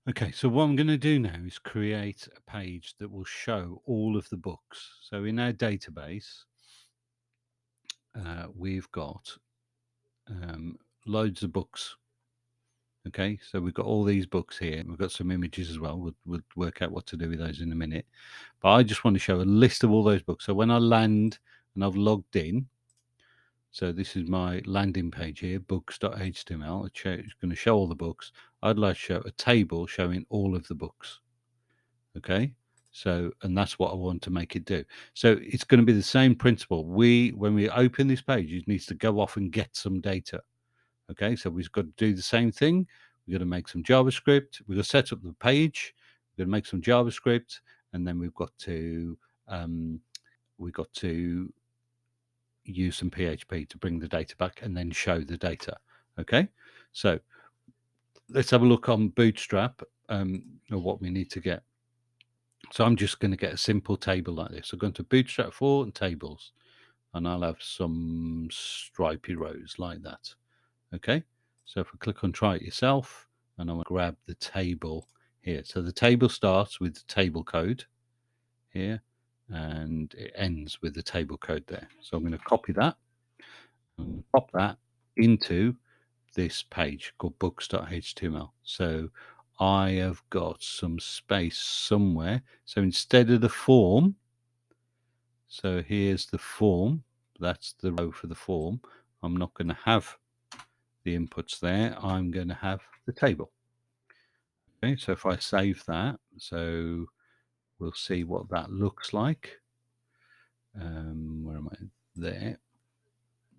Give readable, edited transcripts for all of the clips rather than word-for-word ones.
Okay, so what I'm going to do now is create a page that will show all of the books. So in our database, we've got um, loads of books. Okay, so we've got all these books here. We've got some images as well. We'll work out what to do with those in a minute. But I just want to show a list of all those books. So when I land and I've logged in, so this is my landing page here, books.html. It's going to show all the books. I'd like to show a table showing all of the books. Okay, so and that's what I want to make it do. So it's going to be the same principle. When we open this page, it needs to go off and get some data. Okay, so we've got to do the same thing. We've got to make some JavaScript. We've got to set up the page. We've got to make some JavaScript, and then um, we've got to use some PHP to bring the data back and then show the data. Okay, so let's have a look on Bootstrap of what we need to get. So I'm just going to get a simple table like this. So go into Bootstrap 4 and tables, and I'll have some stripy rows like that. Okay, so if I click on try it yourself, and I'm going to grab the table here. So the table starts with the table code here, and it ends with the table code there. So I'm going to copy that and pop that into this page called books.html. So I have got some space somewhere. So instead of the form, so here's the form, that's the row for the form. I'm not going to have the inputs there. I'm going to have the table. Okay, so if I save that, so we'll see what that looks like. Where am I? There.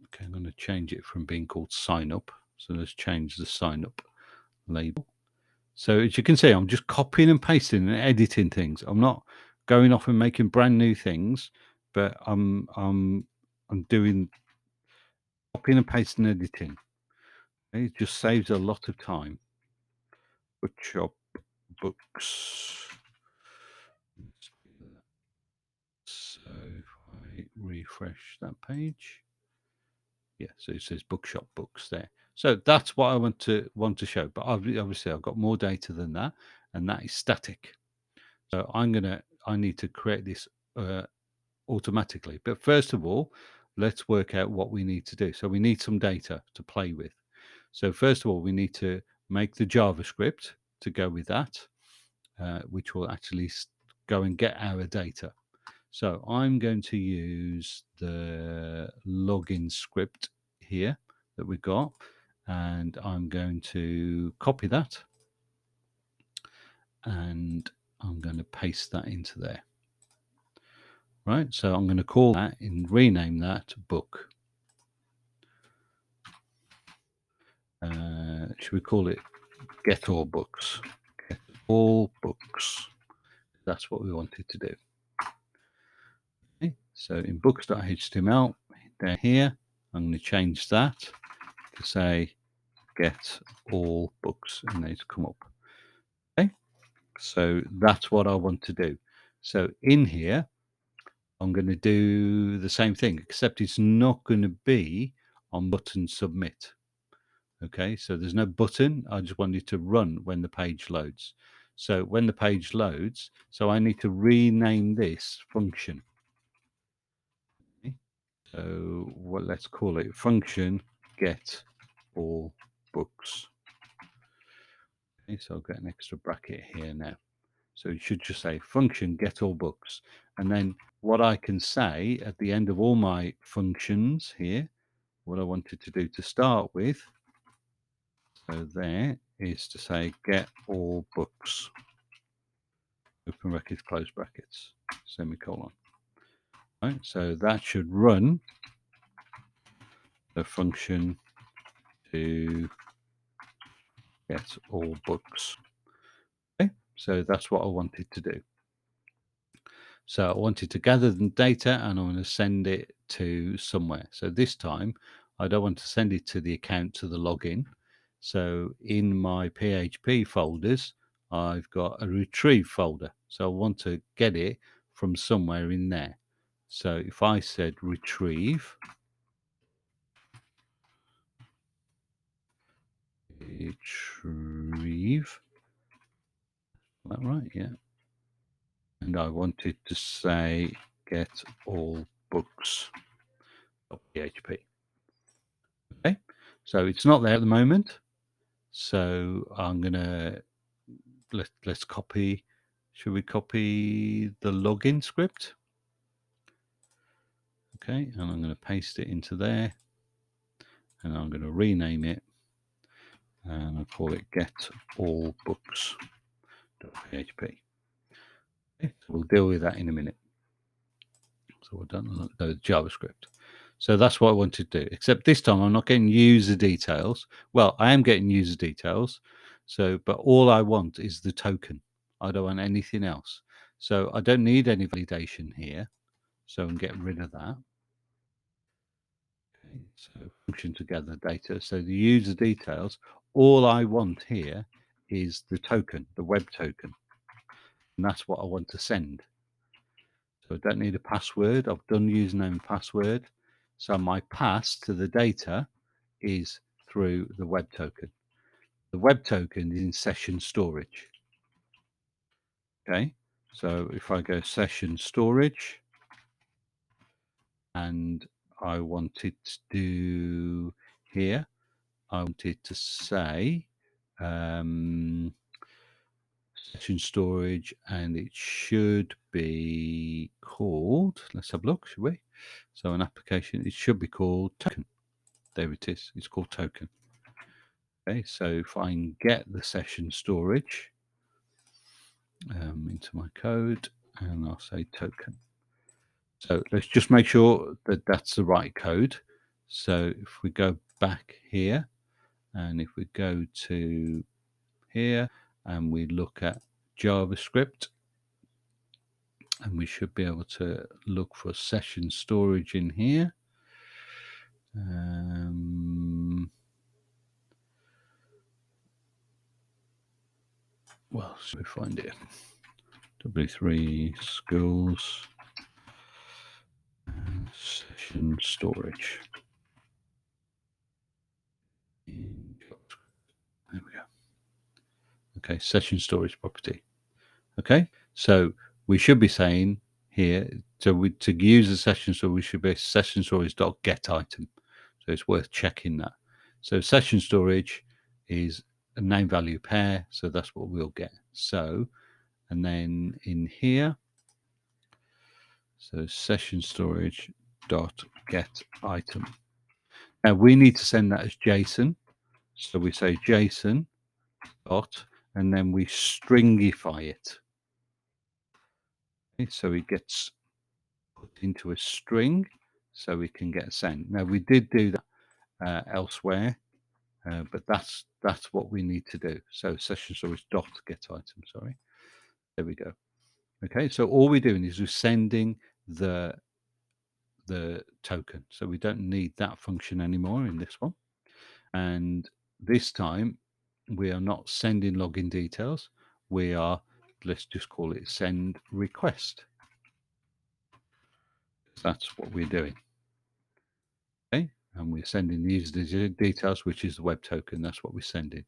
Okay, I'm going to change it from being called sign up. So let's change the sign up label. So as you can see, I'm just copying and pasting and editing things. I'm not going off and making brand new things, but I'm doing copying and pasting and editing. Okay, it just saves a lot of time. Bookshop books. So if I refresh that page, yeah, so it says Bookshop books there. So that's what I want to show. But obviously I've got more data than that, and that is static. So I need to create this automatically. But first of all, let's work out what we need to do. So we need some data to play with. So first of all, we need to make the JavaScript to go with that, which will actually go and get our data. So I'm going to use the login script here that we've got, and I'm going to copy that, and I'm going to paste that into there. Right, so I'm going to call that and rename that book. Should we call it get all books? Get all books. That's what we wanted to do. Okay, so in books.html, down here, I'm going to change that to say get all books, and these come up. Okay, so that's what I want to do. So in here, I'm going to do the same thing, except it's not going to be on button submit. Okay, so there's no button. I just want it to run when the page loads. So when the page loads, so I need to rename this function. Okay, so let's call it function get all books. Okay, so I'll get an extra bracket here now. So it should just say function get all books. And then what I can say at the end of all my functions here, what I wanted to do to start with, so there is to say get all books. Open brackets, close brackets, semicolon. Right, so that should run the function to get all books. Okay, so that's what I wanted to do. So I wanted to gather the data and I want to send it to somewhere. So this time I don't want to send it to the account, to the login. So in my PHP folders, I've got a retrieve folder. So I want to get it from somewhere in there. So if I said retrieve, that right? Yeah. And I wanted to say get all books .php. Okay, so it's not there at the moment. So I'm gonna let's copy. Should we copy the login script? Okay, and I'm going to paste it into there, and I'm going to rename it, and I'll call it get all books.php. Okay, so we'll deal with that in a minute. So we're done with JavaScript. So that's what I wanted to do, except this time I'm not getting user details. Well, I am getting user details. So, but all I want is the token. I don't want anything else. So I don't need any validation here. So I'm getting rid of that. Okay, so function together data. So the user details, all I want here is the token, the web token. And that's what I want to send. So I don't need a password. I've done username and password. So my pass to the data is through the web token. The web token is in session storage. Okay, so if I go session storage and I wanted to do here, I wanted to say session storage, and it should be called, let's have a look, should we? So an application, it should be called token. There it is. It's called token. Okay, so if I can get the session storage into my code, and I'll say token. So let's just make sure that that's the right code. So if we go back here, and if we go to here, and we look at JavaScript, and we should be able to look for session storage in here. Well, so we find it. W3 schools session storage. There we go. Okay, session storage property. Okay, so we should be saying here, to use a session storage, we should be session storage.get item. So it's worth checking that. So session storage is a name value pair, so that's what we'll get. So, and then in here, so session storage dot get item. Now we need to send that as JSON. So we say JSON dot, and then we stringify it. Okay, so it gets put into a string, so we can get sent. Now we did do that elsewhere, but that's what we need to do. So session storage dot get item. Sorry, there we go. Okay, so all we're doing is we're sending the token. So we don't need that function anymore in this one. And this time we are not sending login details. We are, let's just call it send request. That's what we're doing. Okay, and we're sending the user details, which is the web token. That's what we're sending.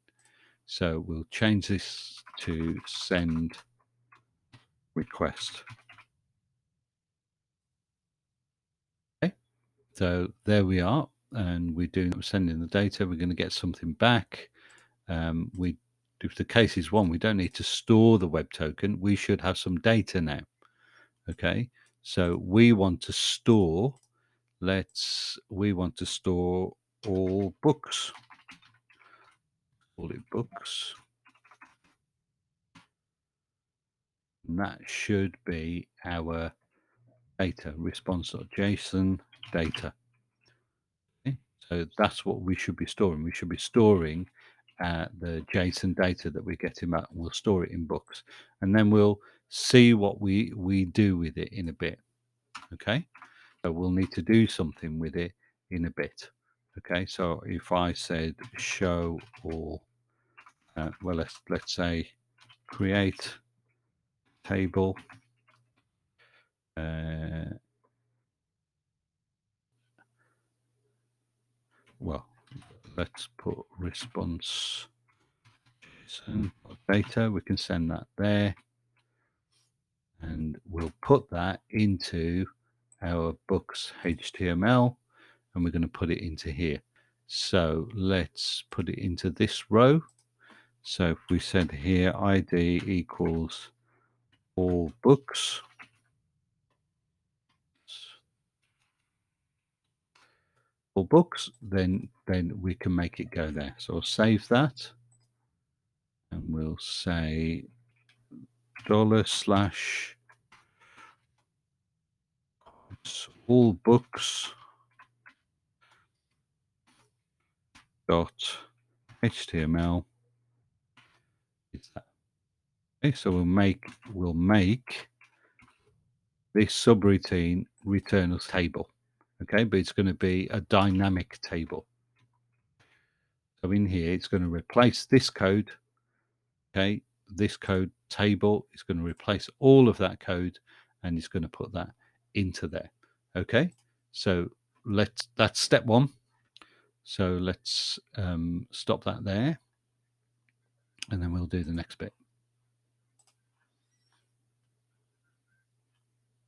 So we'll change this to send request. Okay, so there we are, and we're sending the data. We're going to get something back. If the case is one, we don't need to store the web token. We should have some data now. Okay, so we want to store. We want to store all books. Call it books. And that should be our data response.json data. Okay? So that's what we should be storing. We should be storing the JSON data that we're getting back. We'll store it in books, and then we'll see what we do with it in a bit. Okay, so we'll need to do something with it in a bit. Okay, so if I said show all, well, let's say create table. Well, let's put response send data, we can send that there, and we'll put that into our books HTML, and we're going to put it into here. So let's put it into this row. So if we said here ID equals all books, then we can make it go there. So I'll save that, and we'll say $/ all books dot HTML. Is that okay? So we'll make this subroutine return us table. Okay, but it's going to be a dynamic table. So in here, it's going to replace this code. Okay, this code table is going to replace all of that code, and it's going to put that into there. Okay, so that's step one. So let's stop that there, and then we'll do the next bit.